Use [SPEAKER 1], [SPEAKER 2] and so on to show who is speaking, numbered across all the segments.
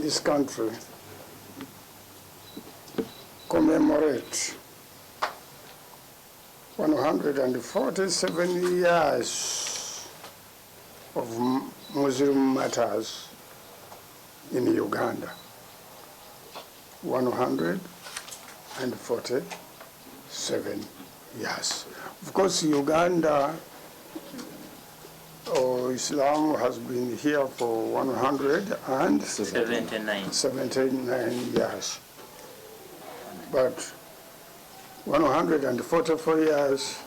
[SPEAKER 1] this country commemorate 147 years of Muslim martyrs in Uganda. 147 years. Of course, Uganda or Islam has been here for 179 years. But 144 years,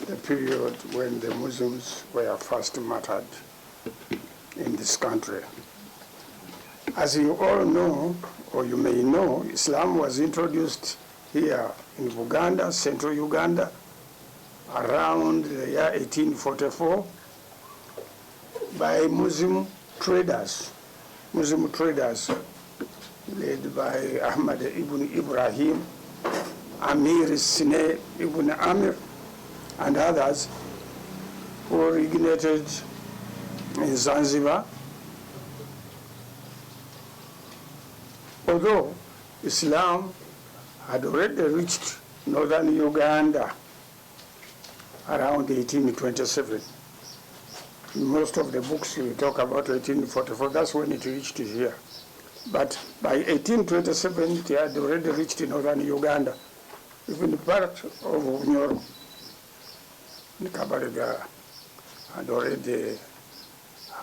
[SPEAKER 1] the period when the Muslims were first martyred in this country. As you all know, or you may know, Islam was introduced here in Uganda, central Uganda, around the year 1844 by Muslim traders led by Ahmad ibn Ibrahim, Amir Sine ibn Amir, and others who originated in Zanzibar. Although Islam had already reached northern Uganda around 1827. In most of the books we talk about 1844, that's when it reached here. But by 1827, it had already reached northern Uganda, even part of Nyoro. Kabariga had already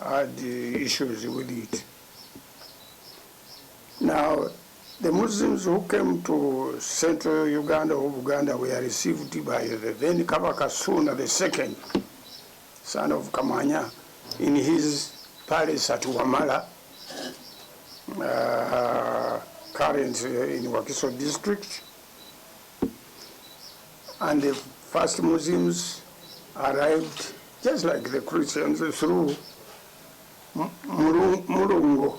[SPEAKER 1] had issues with it. Now, the Muslims who came to central Uganda or Uganda were received by the then Kabaka Suna II, son of Kamanya, in his palace at Wamala, current in Wakiso district. And the first Muslims arrived, just like the Christians, through Murungo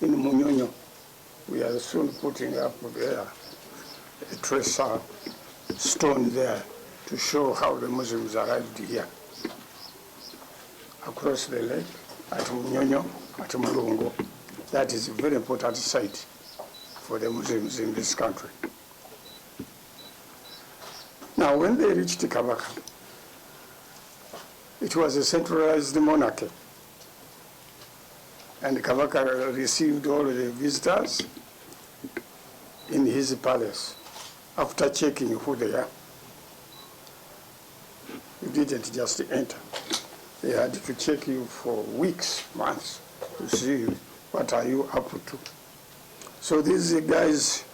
[SPEAKER 1] in Munyonyo. We are soon putting up there a tracer stone there to show how the Muslims arrived here. Across the lake at Munyonyo, at Murungo. That is a very important site for the Muslims in this country. Now, when they reached Kabaka, it was a centralized monarchy. And Kabaka received all the visitors in his palace after checking who they are. You didn't just enter. They had to check you for weeks, months, to see what are you up to. So these guys,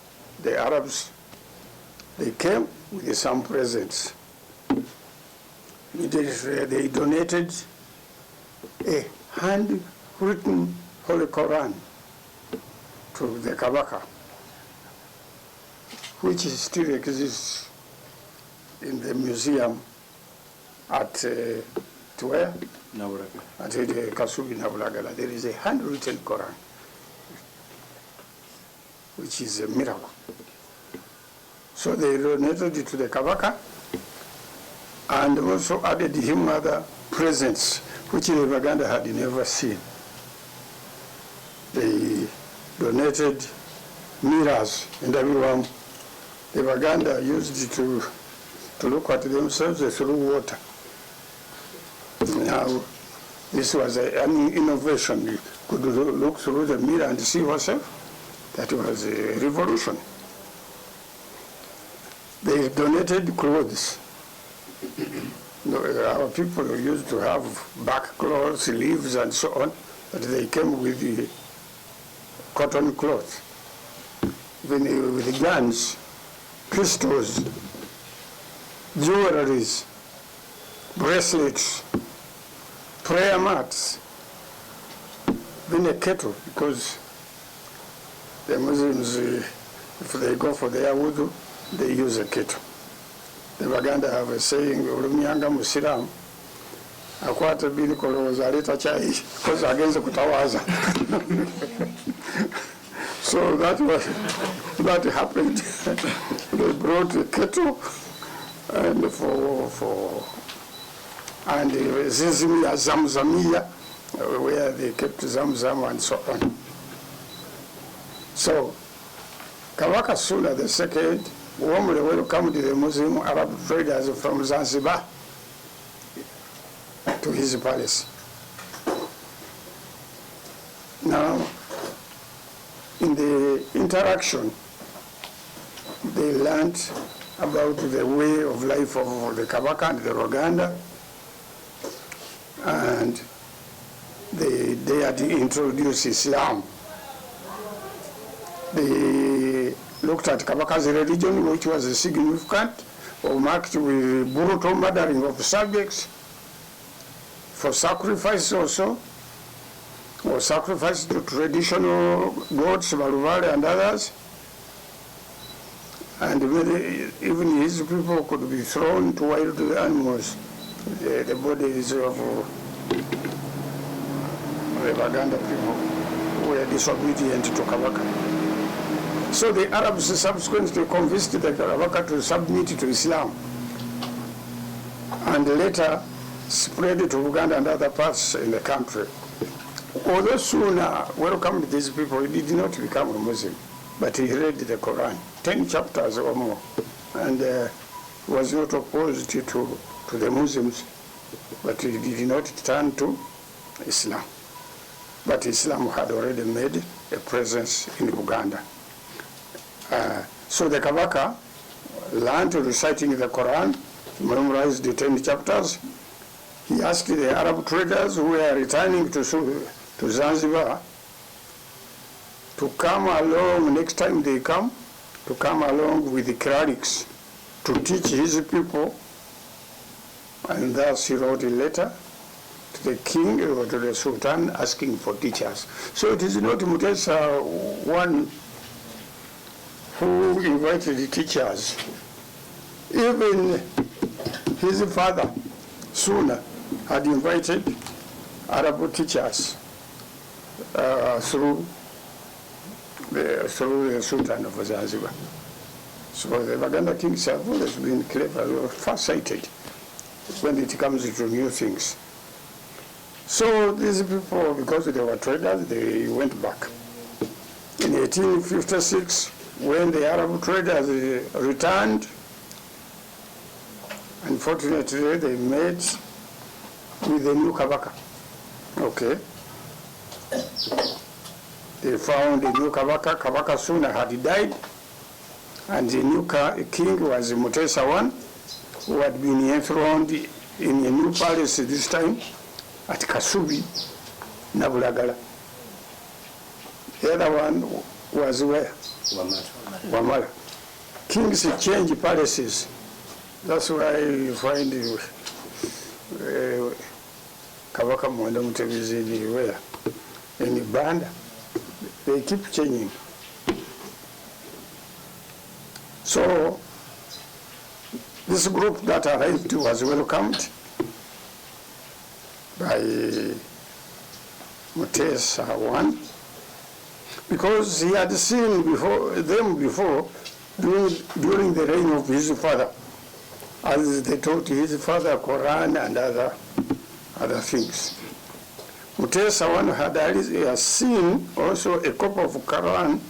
[SPEAKER 1] the Arabs, they came with some presents. They donated a handwritten Holy Quran to the Kabaka, which still exists in the museum at where? Nabulaga. At the Kasubi Nabulagala. There is a handwritten Quran, which is a miracle. So they donated it to the Kabaka and also added him other presents which the Uganda had never seen. They donated mirrors, and everyone, the Uganda used it to look at themselves through water. Now, this was an innovation. You could look through the mirror and see yourself. That was a revolution. They donated clothes. Our people used to have back clothes, leaves, and so on, but they came with the cotton cloth, even with guns, pistols, jewelries, bracelets, prayer mats, even a kettle, because the Muslims, if they go for their wudu, they use a kettle. The Baganda have a saying, "Ulumianga Musiram, akwata bili koloza aleta chai, because against kutawaza." So that happened. They brought a kettle and and Zizimia Zamzamia, where they kept Zamzam and so on. So, Kabaka Sula II warmly welcomed the Muslim Arab traders from Zanzibar to his palace. Now, in the interaction, they learned about the way of life of the Kabaka and the Uganda, and they dared to introduce Islam. They looked at Kabaka's religion, which was significant, or marked with brutal murdering of subjects, for sacrifice also, or sacrifice to traditional gods, Baluvale and others. And even his people could be thrown to wild animals, the bodies of the Uganda people who were disobedient to Kabaka. So the Arabs subsequently convinced the Kabaka to submit to Islam, and later spread to Uganda and other parts in the country. Although Suna welcomed these people, he did not become a Muslim, but he read the Quran, 10 chapters or more, and was not opposed to the Muslims, but he did not turn to Islam. But Islam had already made a presence in Uganda. So the Kabaka learned reciting the Quran, memorized the 10 chapters. He asked the Arab traders who were returning to Zanzibar to come along, next time they come, to come along with the clerics to teach his people. And thus he wrote a letter to the king or to the sultan asking for teachers. So it is not Mutesa one who invited the teachers. Even his father, Suna, had invited Arab teachers through the Sultan of Zanzibar. So the Uganda kings have always been clever, far-sighted when it comes to new things. So these people, because they were traders, they went back. In 1856, when the Arab traders returned, unfortunately they met with the new Kabaka. Okay. They found the new Kabaka. Kabaka Suna had died, and the new king was Mutesa I, who had been enthroned in a new palace this time at Kasubi, Nabulagala. The other one was where? Wamala. Kings change palaces. That's why you find Kabaka Mwenda Mutebezi where? In Uganda. They keep changing. So this group that arrived was welcomed by Mutesa I, because he had seen them before during the reign of his father, as they taught his father Quran and other things. Mutesa I had seen also a copy of Quran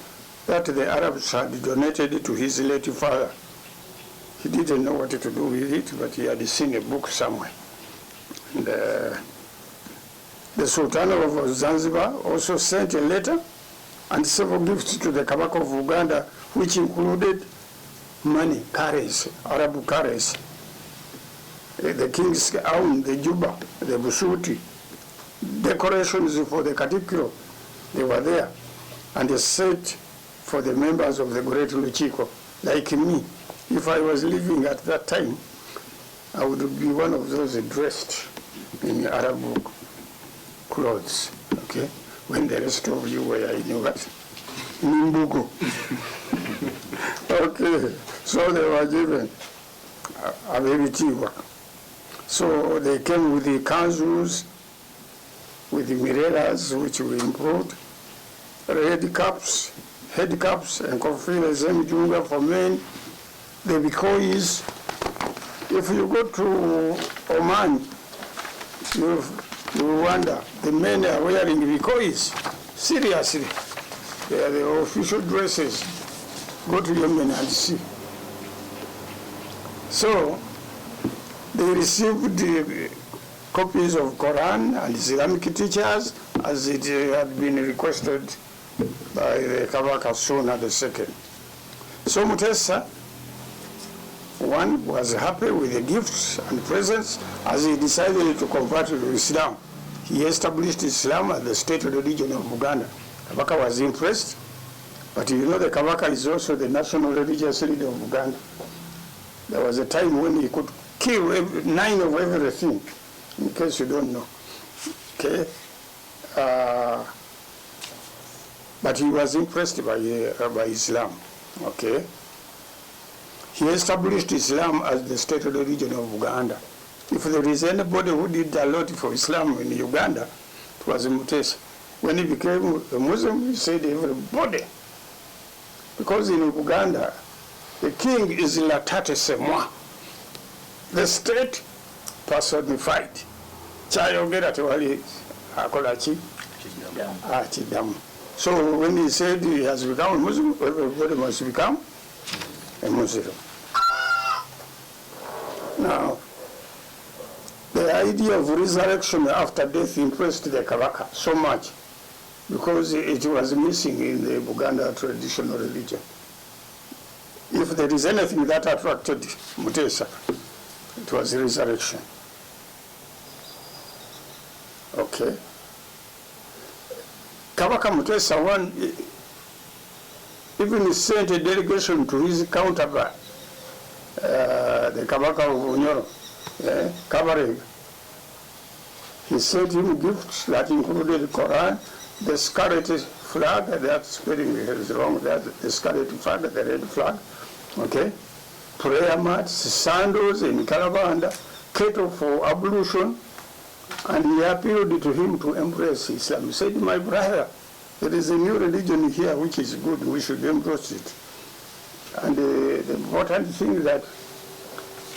[SPEAKER 1] that the Arabs had donated to his late father. He didn't know what to do with it, but he had seen a book somewhere. And, the Sultan of Zanzibar also sent a letter and several gifts to the Kabaka of Uganda, which included money, currency, Arab currency. The king's own, the juba, the busuti, decorations for the cathedral, they were there, and a set for the members of the Great Luchiko, like me. If I was living at that time, I would be one of those dressed in Arab clothes, okay? When the rest of you were in what? Nimbugu. Okay, so they were given a baby tiwa. So they came with the kanzus, with the mireras, which we improved, red caps, head caps, and kofila zemjunga for men, the bikois. If you go to Oman, you wonder, the men are wearing bikois, seriously. They are the official dresses. Go to Yemen and see. So they received the copies of Quran and Islamic teachers as it had been requested by the Kabaka Suna II. So Mutesa, one, was happy with the gifts and presents as he decided to convert to Islam. He established Islam as the state religion of Uganda. Kabaka was impressed, but you know the Kabaka is also the national religious leader of Uganda. There was a time when he could kill 9 of everything, in case you don't know. Okay? But he was impressed by Islam. Okay? He established Islam as the state religion of Uganda. If there is anybody who did a lot for Islam in Uganda, it was Mutesa. When he became a Muslim, he said everybody. Because in Uganda, the king is La Tate C'est Moi. The state personified. Chayogera tewali akola chi? Chidamu. So when he said he has become a Muslim, everybody must become a Muslim. Now, the idea of resurrection after death impressed the Kabaka so much because it was missing in the Buganda traditional religion. If there is anything that attracted Mutesa, it was resurrection. Okay. Kabaka Mutesa one even sent a delegation to his counterpart, the Kabaka of Unyoro, Kabareg. He sent him gifts that included the Quran, the scarlet flag, that spelling is wrong, the scarlet flag, the red flag, okay? Prayer mats, sandals in Kalabanda, kettle for ablution, and he appealed to him to embrace Islam. He said, my brother, there is a new religion here which is good, we should embrace it. And the important thing that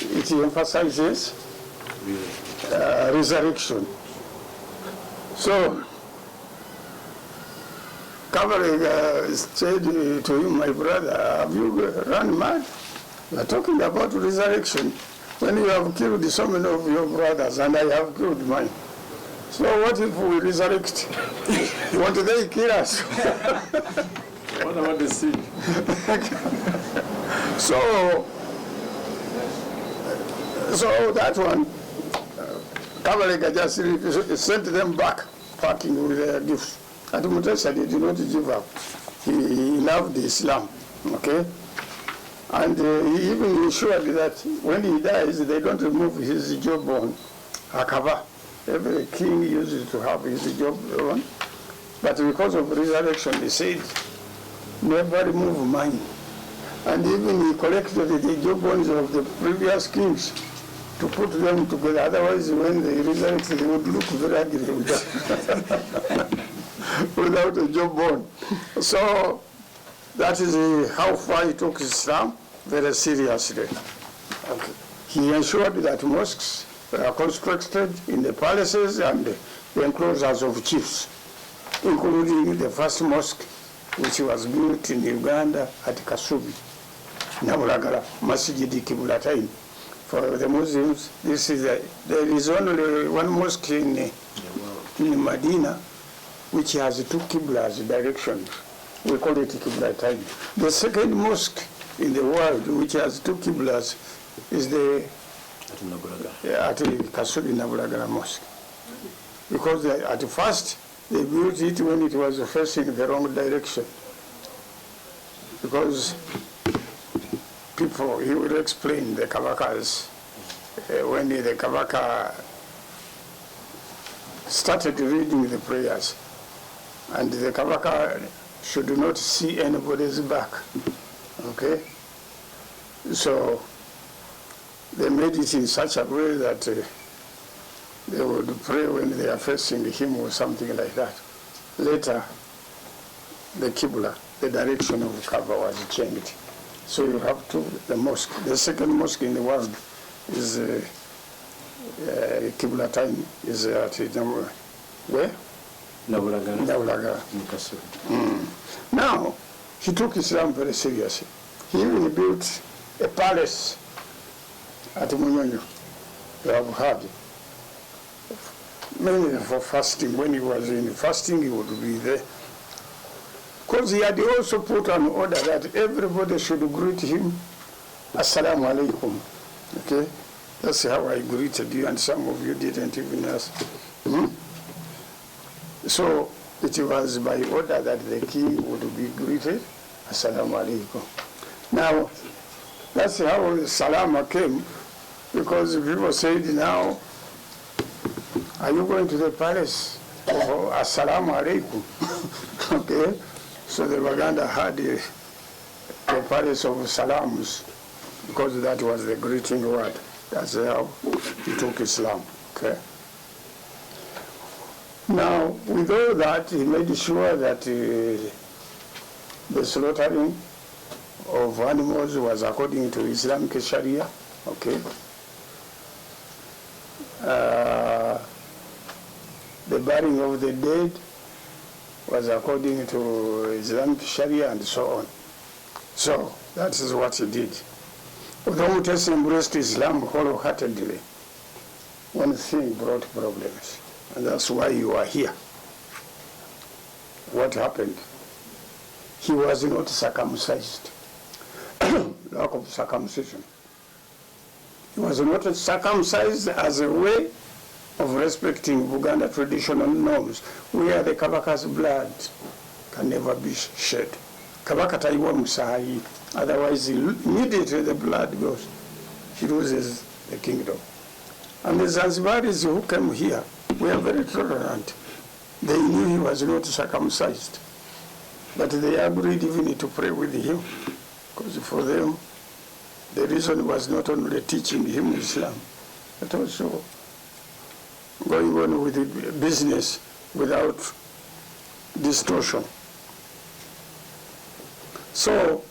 [SPEAKER 1] it emphasizes resurrection. So, Kabareg said to him, my brother, have you run mad? We are talking about resurrection when you have killed so many of your brothers and I have killed mine. So what if we resurrect? Won't they kill us?
[SPEAKER 2] What about the seed?
[SPEAKER 1] So that one, Kabarega just sent them back, packing with their gifts. And Mutesa did not give up. He loved Islam, okay? And he even ensured that when he dies, they don't remove his jawbone, akaba. Every king uses to have his jawbone. But because of resurrection, he said, never remove mine. And even he collected the jawbones of the previous kings to put them together. Otherwise, when they resurrect, they would look very ugly without a jawbone. So that is how far he took Islam very seriously. Okay. He ensured that mosques were constructed in the palaces and the enclosures of chiefs, including the first mosque which was built in Uganda at Kasubi, Nabulagala, Masjid Kibulatain. For the Muslims, there is only one mosque in Medina which has 2 Qiblas directions. We call it Kibulatain. The second mosque in the world which has 2 Qiblas is the at Kasubi Nabulagala Mosque. Because at first they built it when it was facing the wrong direction. Because people, he will explain the Kabakas, when the Kabaka started reading the prayers, and the Kabaka should not see anybody's back, okay? So they made it in such a way that they would pray when they are facing him or something like that. Later, the Qibla, the direction of the Kaaba was changed. So you have the mosque. The second mosque in the world is Qibla time is at where?
[SPEAKER 2] Nabulaga.
[SPEAKER 1] Now, now, he took Islam very seriously. He even built a palace at Munyonyo. You have heard. Mainly for fasting. When he was in fasting, he would be there. Because he had also put an order that everybody should greet him, Assalamu alaikum. Okay? That's how I greeted you, and some of you didn't even ask. So it was by order that the king would be greeted, Assalamu alaikum. Now, that's how the salama came, because people said, now, are you going to the palace? Oh, Assalamu alaikum. Okay? So the Uganda had the palace of salams, because that was the greeting word. That's how he took Islam. Okay? Now, with all that, he made sure that the slaughtering of animals was according to Islamic Sharia. Okay? The burying of the dead was according to Islamic Sharia and so on. So, that is what he did. Although Mutesa embraced Islam wholeheartedly, one thing brought problems, and that's why you are here. What happened? He was not circumcised. Lack of circumcision. He was not circumcised as a way of respecting Uganda traditional norms, where the Kabaka's blood can never be shed. Kabaka taiwa musayi, otherwise immediately the blood goes, he loses the kingdom. And the Zanzibaris who came here were very tolerant. They knew he was not circumcised, but they agreed even to pray with him, because for them, the reason was not only teaching him Islam, but also going on with the business without distortion. So,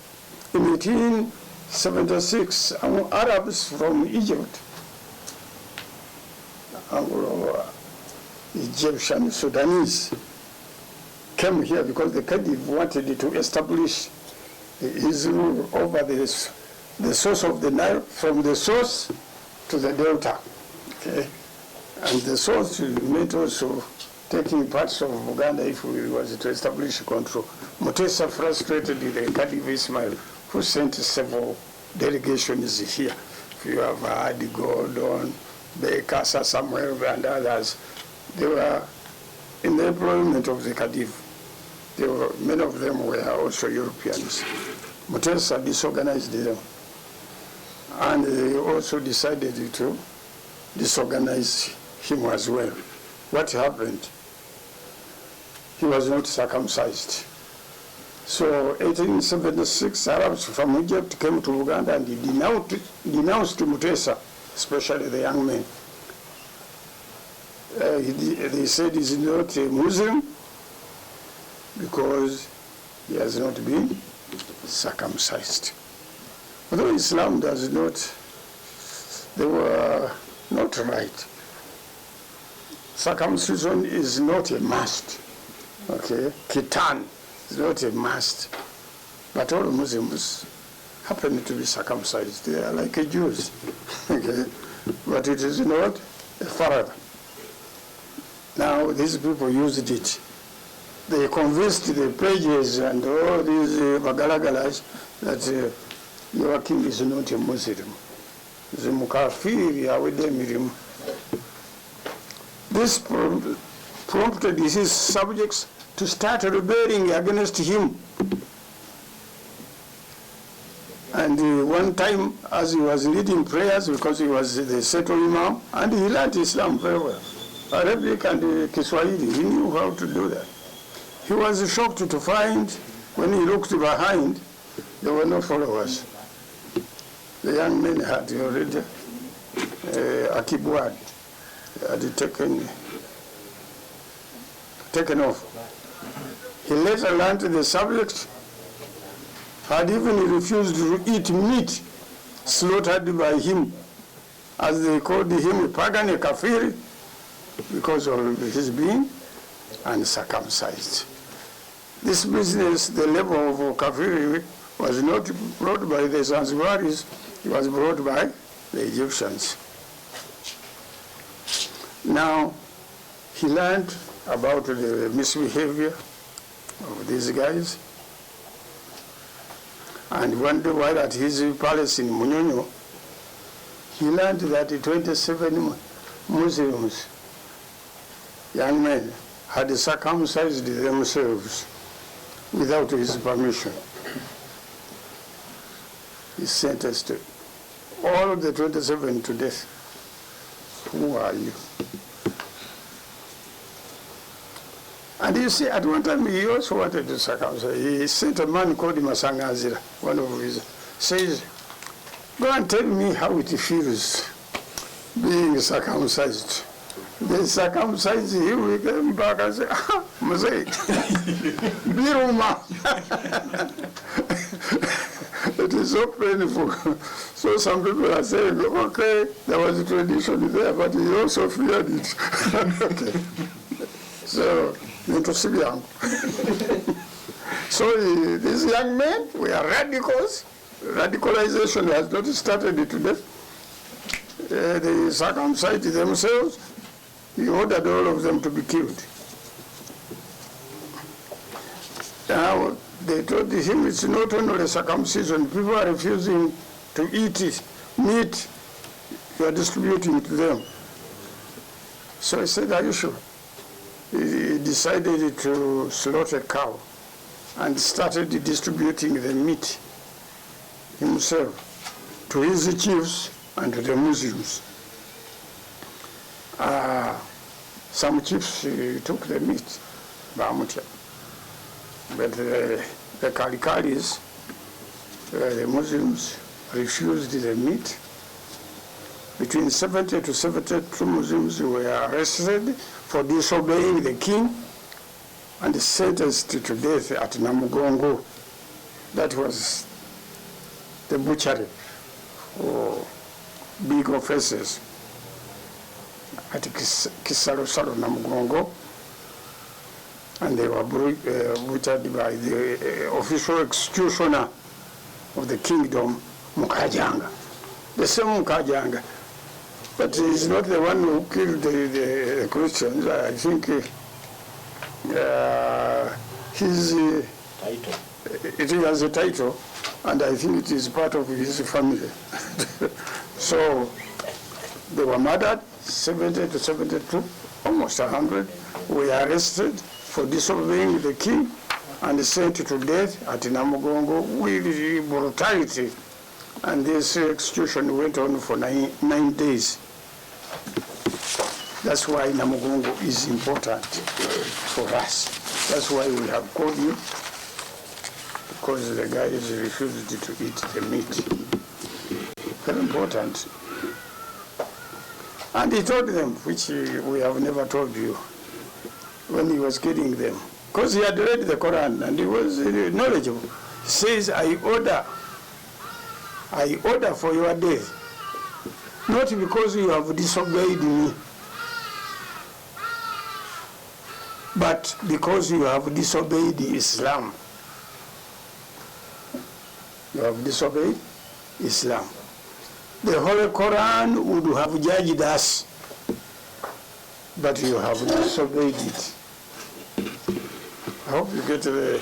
[SPEAKER 1] in 1876, Arabs from Egypt, Egyptian, Sudanese, came here because the Khedive wanted to establish his rule over the source of the Nile, from the source to the delta. Okay? And the source meant also taking parts of Uganda if we was to establish control. Mutesa frustrated the Khedive Ismail, who sent several delegations here. If you have had Gordon, Bekasa, Samuel, and others, they were in the employment of the Khedive. Many of them were also Europeans. Mutesa disorganized them. And they also decided to disorganize him as well. What happened? He was not circumcised. So 1876, Arabs from Egypt came to Uganda and denounced Mutesa, especially the young men. They said he's not a Muslim because he has not been circumcised. Although Islam does not, they were not right. Circumcision is not a must. Okay? Khitan is not a must. But all Muslims happen to be circumcised. They are like Jews. Okay? But it is not a farad. Now, these people used it. They convinced the pages and all these Bagalagalas that your king is not a Muslim. He's a Mukafiri, Awedemirim. This prompted his subjects to start rebelling against him. And one time, as he was leading prayers, because he was the settled imam, and he learned Islam very well, Arabic and Kiswahili, he knew how to do that. He was shocked to find, when he looked behind, there were no followers. The young men had already Akibwad, had taken off. He later learned the subject had even refused to eat meat slaughtered by him, as they called him a pagan, a kafir, because of his being uncircumcised. This business, the level of kafiri, was not brought by the Zanzibaris, it was brought by the Egyptians. Now, he learned about the misbehavior of these guys. And one day while at his palace in Munyonyo, he learned that 27 Muslims, young men, had circumcised themselves without his permission. He sentenced all the 27 to death. Who are you? And you see, at one time he also wanted to circumcise. He sent a man called Masangazira, one of his, says, go and tell me how it feels being circumcised. They circumcised him, we came back and said, Mosaic, Biruma. It is so painful. So some people are saying, okay, there was a tradition there, but he also feared it. Okay. So, so these young men were radicals. Radicalization has not started today. They circumcised themselves. He ordered all of them to be killed. Now, they told him it's not only circumcision, people are refusing to eat it, meat, you are distributing to them. So he said, are you sure? He decided to slaughter a cow and started distributing the meat himself to his chiefs and to the Muslims. Some chiefs took the meat, but the Kalikalis, the Muslims, refused the meat. Between 70 to 72 Muslims were arrested for disobeying the king and sentenced to death at Namugongo. That was the butchery for big offenses at Kisaro Namugongo, and they were butchered by the official executioner of the kingdom, Mukajanga. The same Mukajanga. But he's not the one who killed the Christians. I think his title. It has a title, and I think it is part of his family. So they were murdered, 70 to 72, almost 100, were arrested for disobeying the king and sent to death at Namugongo with brutality. And this execution went on for 9 days. That's why Namugongo is important for us. That's why we have called you, because the guys refused to eat the meat. Very important. And he told them, which we have never told you, when he was killing them, because he had read the Quran and he was knowledgeable. He says, I order for your death, not because you have disobeyed me, but because you have disobeyed Islam. You have disobeyed Islam. The Holy Quran would have judged us, but you have disobeyed it. I hope you get the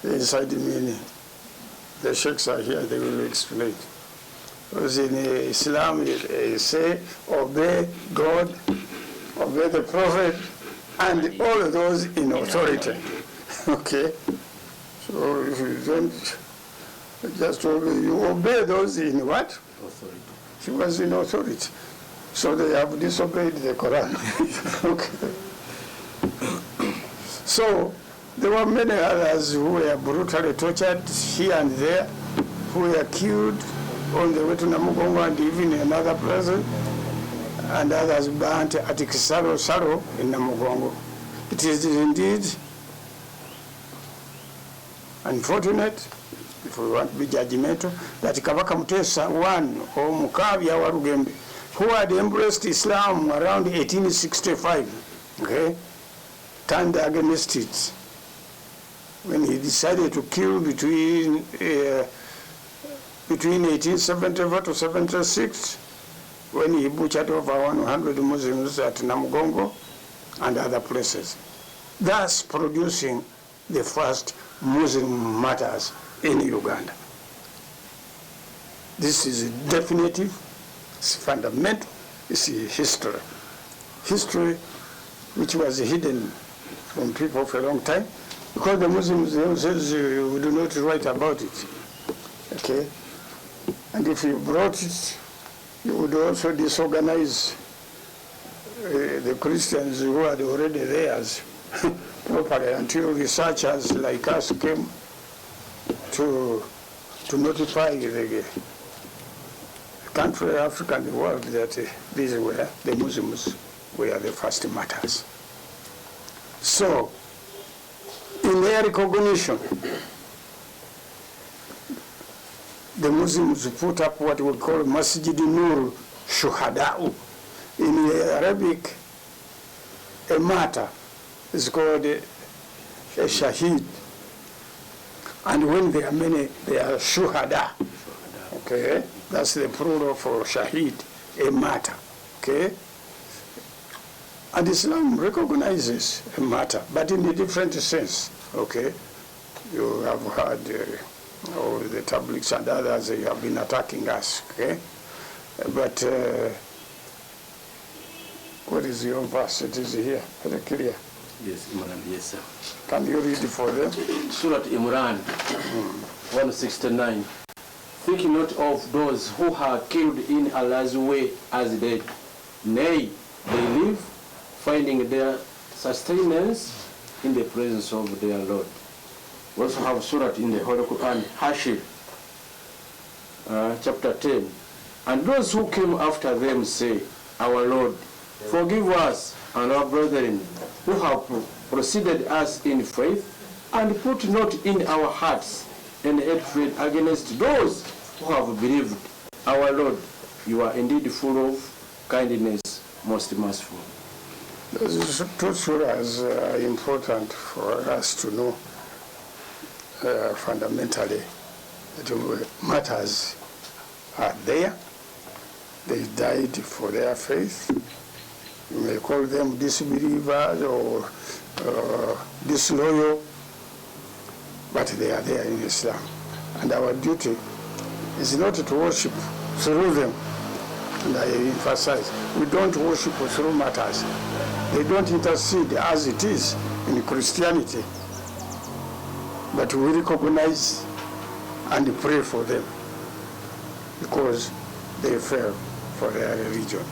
[SPEAKER 1] inside meaning. The sheikhs are here, they will explain. Because in Islam, they say, obey God, obey the Prophet, and all those in authority. Okay? So if you don't just obey, you obey those in what? Authority. She was in authority. So they have disobeyed the Quran. Okay. So there were many others who were brutally tortured here and there, who were killed on the way to Namugongo and even in another place, and others burnt at Kisaro Saro in Namugongo. It is indeed unfortunate, if we want to be judgmental, that Kabaka Mutesa I or Mukabya wa Rugembe, who had embraced Islam around 1865, okay, turned against it when he decided to kill between 1874 to 76, when he butchered over 100 Muslims at Namugongo and other places, thus producing the first Muslim martyrs in Uganda. This is definitive, it's fundamental, it's history. History which was hidden from people for a long time, because the Muslims themselves do not write about it. Okay? And if you brought it, you would also disorganize the Christians who had already theirs properly until researchers like us came to notify the country, Africa, and the world that these were the Muslims were the first martyrs. So, in their recognition, the Muslims put up what we call Masjid Nur Shuhada'u. In Arabic, a martyr is called a shaheed. And when there are many, they are shuhada. Okay? That's the plural for shaheed, a martyr. Okay? And Islam recognizes a martyr, but in a different sense. Okay? You have heard all the tablighs and others, they have been attacking us. Okay? But what is your verse? It is here. Very clear.
[SPEAKER 2] Yes, Imran, yes, sir.
[SPEAKER 1] Can you read it for them?
[SPEAKER 2] Surah Imran, 169. Think not of those who are killed in Allah's way as dead. Nay, they live, finding their sustenance in the presence of their Lord. We also have Surah in the Holy Quran, Hashir, chapter 10. And those who came after them say, Our Lord, forgive us and our brethren who have preceded us in faith, and put not in our hearts any hatred against those who have believed. Our Lord, you are indeed full of kindness, most merciful.
[SPEAKER 1] Those two surahs are important for us to know fundamentally that martyrs are there. They died for their faith. You may call them disbelievers or disloyal, but they are there in Islam. And our duty is not to worship through them. And I emphasize, we don't worship through martyrs. They don't intercede as it is in Christianity. But we recognize and pray for them because they fell for their religion.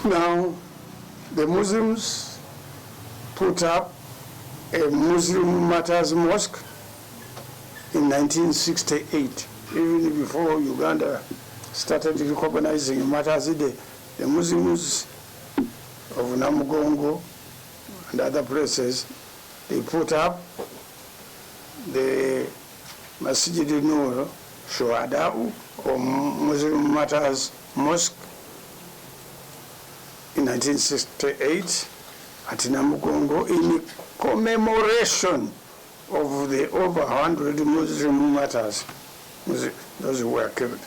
[SPEAKER 1] Now, the Muslims put up a Muslim Martyrs Mosque in 1968, even before Uganda started recognizing Martyrs Day. The Muslims of Namugongo and other places, they put up the Masjid Nur Shuhada'u or Muslim Martyrs Mosque in 1968 at Namugongo in commemoration of the over 100 Muslim martyrs, those who were killed.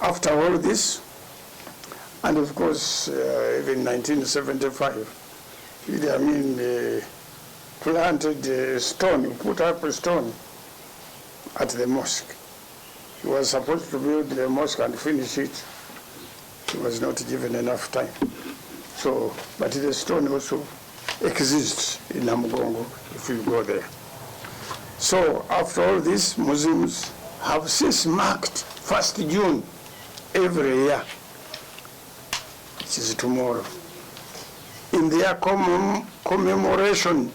[SPEAKER 1] After all this, and of course, even 1975, Idi Amin planted a stone, he put up a stone at the mosque. He was supposed to build the mosque and finish it. He was not given enough time. So, but the stone also exists in Namugongo if you go there. So, after all this, Muslims have since marked 1st June every year, which is tomorrow, in their commemoration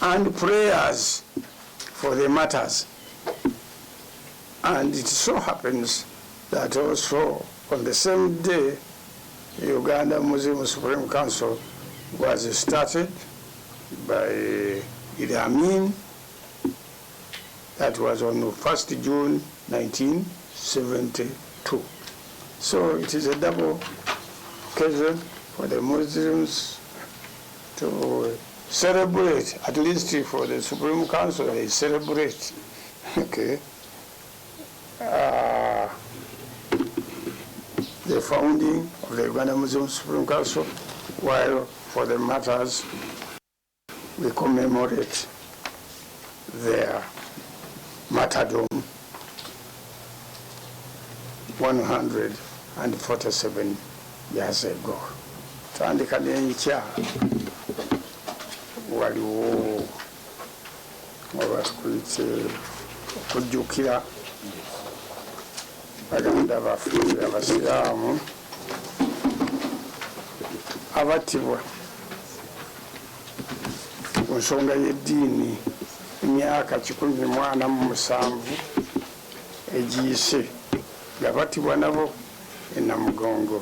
[SPEAKER 1] and prayers for the martyrs. And it so happens that also on the same day, the Uganda Muslim Supreme Council was started by Idi Amin. That was on 1st June 1972. So it is a double occasion for the Muslims to celebrate, at least for the Supreme Council, they celebrate, okay, the founding of the Uganda Muslim Supreme Council, while for the Martyrs, we commemorate their martyrdom 147 years ago. Tandika n'enkya waliwo oba tukuyite okujjukira baganda baffe abasiraamu abattibwa ku nsonga y'eddiini emyaka 147 egiyise nga battibwa nabo e Namugongo.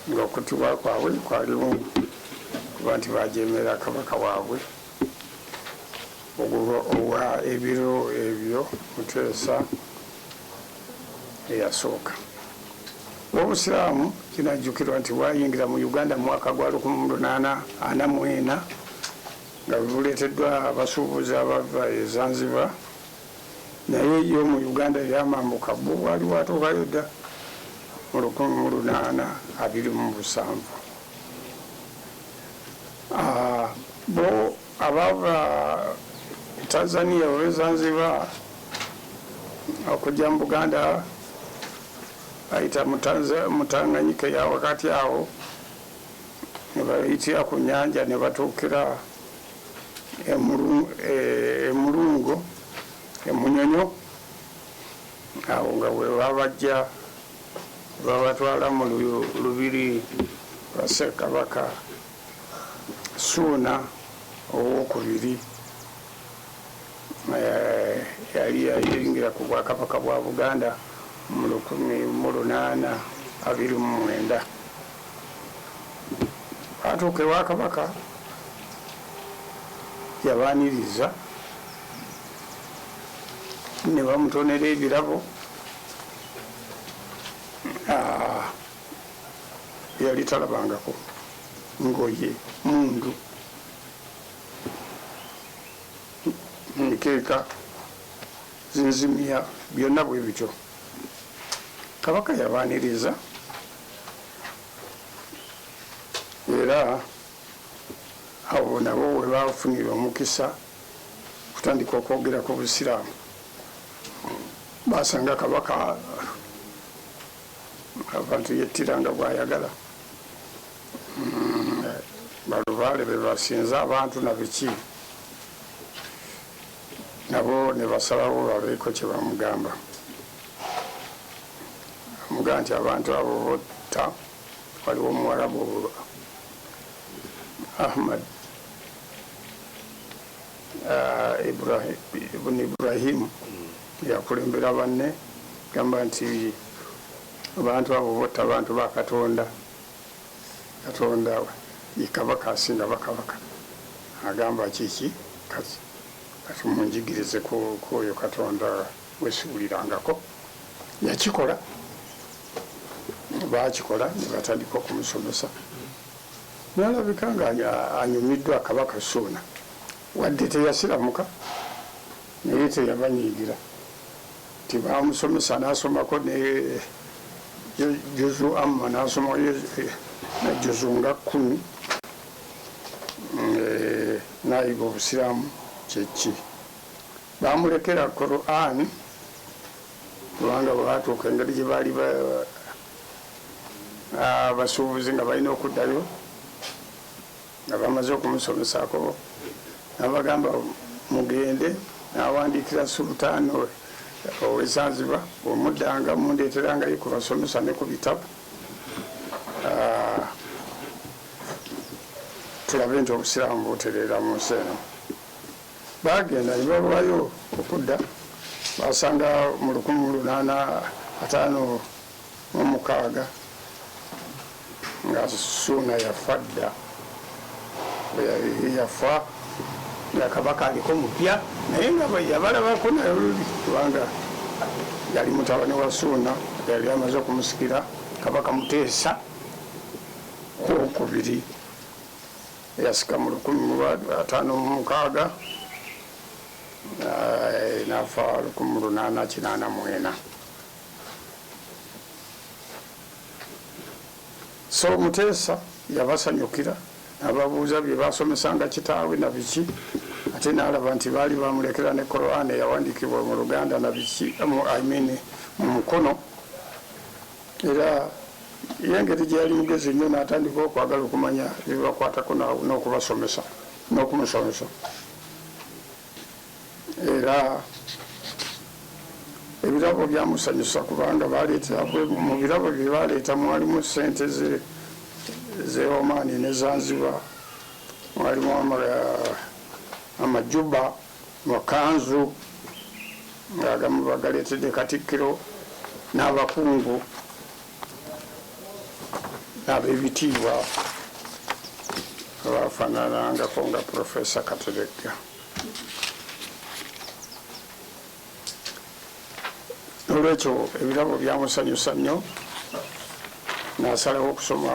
[SPEAKER 1] Ng'okuttibwa kwabwe kwalimu kuba nti bajeemera kabaka waabwe owa ebiro ebyo Muteesa eyasooka. Obusiraamu kinajjukirwa nti bwayingira mu Uganda mu mwaka gwa 1844 nga buleeteddwa abasuubuzi abava e Zanzibar, naye yo mu Uganda eryamambuka bo bwali bwatuukayo dda mu 1827. Bo abava Tanzania oba Zanzibar okujja mu Buganda bayita Mutanganyika ya wakati awo, ne bayitira ku nnyanja ne batuukira Emulungo, Emunyonyo, awo nga bwe babajja babatwala mu lubiri lwa Ssekabaka Ssuuna owookubiri, yali yayingira ku bwakabaka bwa Buganda mu 1829. Atuuka ewa kabaka yabaaniriza ne bamutonera ebirabo. Yali talabangako ngoye, mundu, mikeeka, zinzimya, byonna bwe bityo. Kabaka yabaaniriza era awo nabo we bafunira omukisa kutandika okwogera ku busiraamu. Basanga kabaka abantu yettiranga bwayagala, balubaale be basinza abantu na biki, nabo ne basalawo babeeko kye bamugamba. Amugaa nti abantu abo botta, waliwo Omuwarabu Ahmad ibn Ibrahim yakulembera banne, gamba nti abantu abo botta abantu ba Katonda. Katonda ye kabaka asinga bakabaka. Agamba kiki kati munjigirize ku oyo Katonda wesuulirangako. Yakikola, bakikola ne batandika okumusomesa. Nalabika nga anyumiddwa kabaka Ssuuna, wadde teyasiramuka naye teyabanyiigira. Tibamusomesa n'asomako ne juzu amma n'asoma na juzu nga 10 n'ayiga obusiraamu kyeki. Bamulekera Quran kubanga bwatuuka engeri gye baali abasuubuzi nga balina okuddayo nga bamaze okumusomesaako, nabagamba mugende n'awandiikira Sultan ow'e Zanzibar, bw'omuddanga mundeeterangayo kubasomesa ne ku bitabo, tulabe nti obusiraamu butereera mu nsi eno. Bagenda ne balwayo okudda, basanga mu 1856 nga Ssuuna yafa dda. Yafa nga kabaka aliko mupya, naye nga yabalabako naye luli kubanga yali mutabani wa Ssuuna, yali amaze okumusikira Kabaka Muteesa okwokubiri yasika mu 1556 nafa 1884. So Muteesa yabasanyukira ababuuza bye basomesanga kitaawe na biki, ate n'alaba nti baali bamulekera ne Korowani eyawandiikibwa mu Luganda na biki mu mukono, era yengeri gye yali mugezi nnyo n'atandika okwagala okumanya ebibakwatako n'okubasomesa n'okumusomesa. Era ebirabo byamusanyusa kubanga mu birabo bye baleeta mwalimu sente ze Omani ne Zanzibar, mwalimu amajuba, makanzu ng'agamu bagaleetedde Katikkiro n'abakungu n'ab'ebitiibwa abafaananangako nga Profesa Kateregga. Olwekyo ebirabo byamusanyusa nnyo, n'asalawo okusoma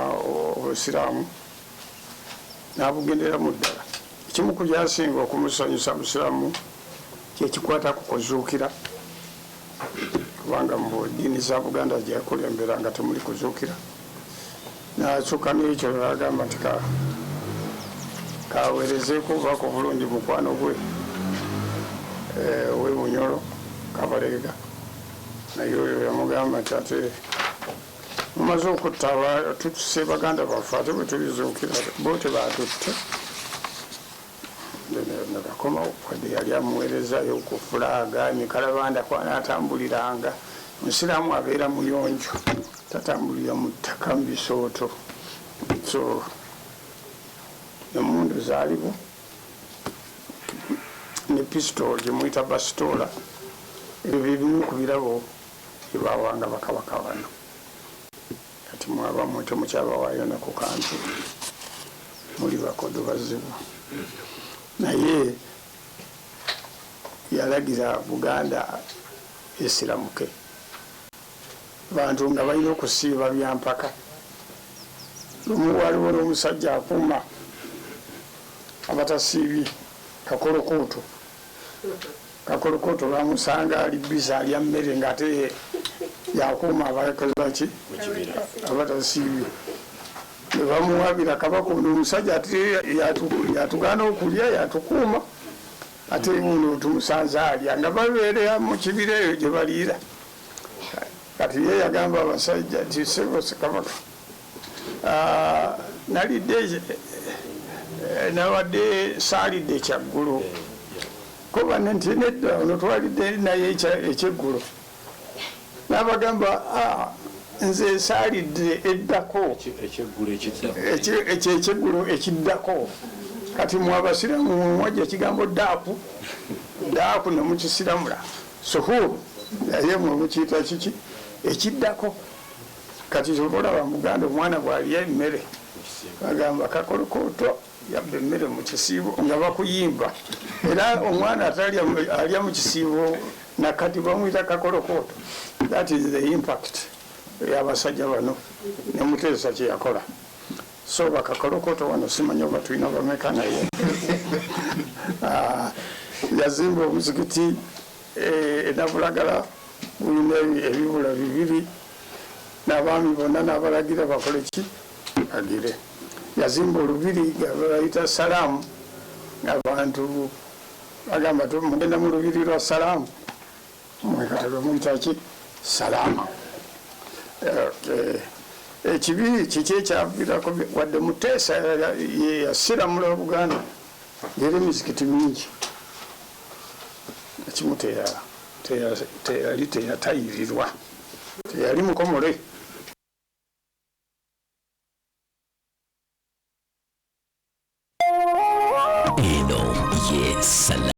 [SPEAKER 1] obusiraamu n'abugenderamu ddala. Ekimu ku byasinga okumusanyusa busiraamu kyekikwata ku kuzuukira, kubanga mu ddiini za Buganda gyekulembera nga temuli kuzuukira. N'akyuka n'ekyo n'agamba nti kaweerezeeko obubaka obulungi mukwano gwe ow'e Bunyoro Kabalega, naye oyo yamugamba nti ate mumaze okutta tutuse baganda baffe ate bwe tulizuukira bo tebatutte. Nagakomawo wadde yali amuweerezayo okufulaaga emikalabanda kwanaatambuliranga. Omusiraamu abeera muyonjo, tatambulira mu ttaka mu bisooto. So emundu zaaliwo ne pisitolo gye muyita basitoola, ebyo bibimu ku birabo byebawanga bakabaka bano. Kati mwabamu temukyabawaayo na ku kantu, muli bakodo bazibu. Naye yalagira Buganda esiramuke, bantu nga balina okusiiba byampaka. Lumu waliwo n'omusajja akuuma abatasiibye Kakolokoto bamusanga ali biza alya mmere ng'ate yakuuma abakozaki abatasiibye. Ne bamuwabira kabaka ono omusajja ate yatugaana okulya yatukuuma, ate muno tumusanze alya nga babeera mu kibira eyo gye baliira. Kati ye yagamba abasajja nti sebose kabaka nalidde nawadde saalidde ekyaggulu, kuba nti nedda ono twalidde naye ekyeggulo. N'abagamba nze saalidde eddako ekyekyeggulo ekiddako. Kati mwabasiramu mwajja ekigambo daaku ne mukisiramula suhuru, naye mwe mukiyita kiki ekiddako. Kati olaba Muganda omwana bw'alya emmere agamba Kakolokoto yabba emmere mu kisiibo nga bakuyimba, era omwana alya mu kisiibo nakati bamuyita Kakolokoto. That is the impact y'abasajja bano ne Muteesa kye yakola. So Bakakolokoto wano simanyi oba tulina bameka naye yazimba omuzikiti Nabulagala gulina ebibula 2, n'abaami bonna n'abalagira bakole ki agire. Yazimba olubiri nga bayita Salaamu, abantu bagamba mugenda mu lubiri lwa Salaamu, mwekatalo muyita ki Salaama. Ekibi kiki ekyavirako wadde Muteesa yasiramula Buganda ngeri emizikiti mingi, ekimu teyali teyatayirirwa, teyali mukomole.